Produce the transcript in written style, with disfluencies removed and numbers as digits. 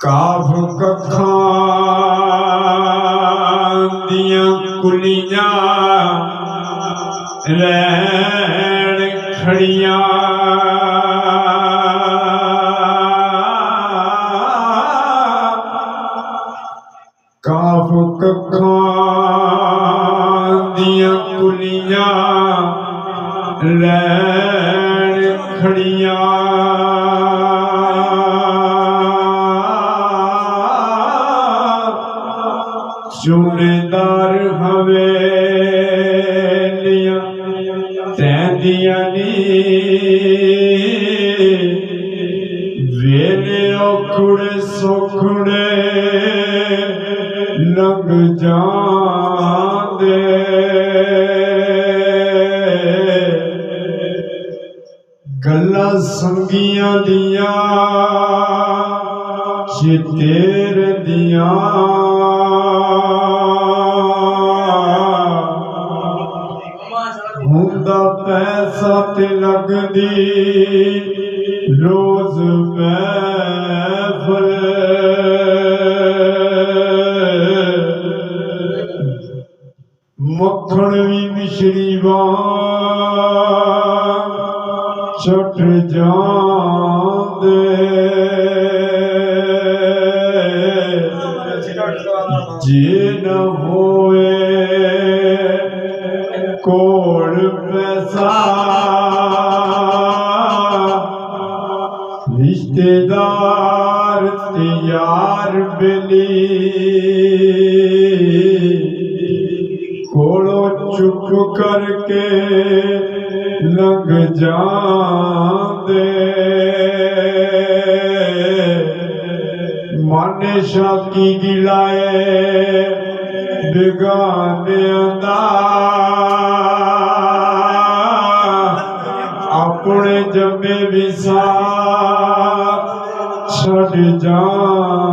ਕਾਫ ਕੱਖਾਂ ਦੀਆਂ ਕੁਲੀਆਂ ਰਹਿਣ ਖੜੀਆਂ ਕਾਫ ਕੱਖਾਂ ਦੀਆਂ ਕੁਲੀਆਂ ਰਹਿਣ ਖੜੀਆਂ ਚੂੜੇਦਾਰ ਹਵੇਲੀਆਂ ਤੈਂਦੀਆਂ ਨੀ ਵੇਲੇ ਔਖੜੇ ਸੁਖੜੇ ਲੰਘ ਜਾਂਦੇ ਗੱਲਾਂ ਸੰਗੀਆਂ ਦੀਆਂ ਚੇਤੇ ਰਹਿੰਦੀਆਂ ਹੁੰਦਾ ਪੈਸਾ ਤੇ ਲੱਗਦੀ ਰੋਜ਼ ਮਹਿਫਲ ਮੱਖਣ ਵੀ ਮਿਸ਼ਰੀ ਵਾਂਗ ਛੁੱਟ ਜਾਂਦੇ ਜੇ ਨਾ ਹੋਏ ਕੋਲ ਪੈਸਾ ਰਿਸ਼ਤੇਦਾਰ ਤੇ ਯਾਰ ਬੇਲੀ ਕੋਲੋਂ ਚੁੱਪ ਕਰਕੇ ਲੰਘ ਜਾਂਦੇ ਮਾਨੇ ਸ਼ਾਕੀ ਗਿਲਾਏ ਬੇਗਾਨਿਆਂ ਦਾ ਆਪਣੇ ਜੰਮੇ ਵੀ ਸਾਥ ਛੱਡ ਜਾਂ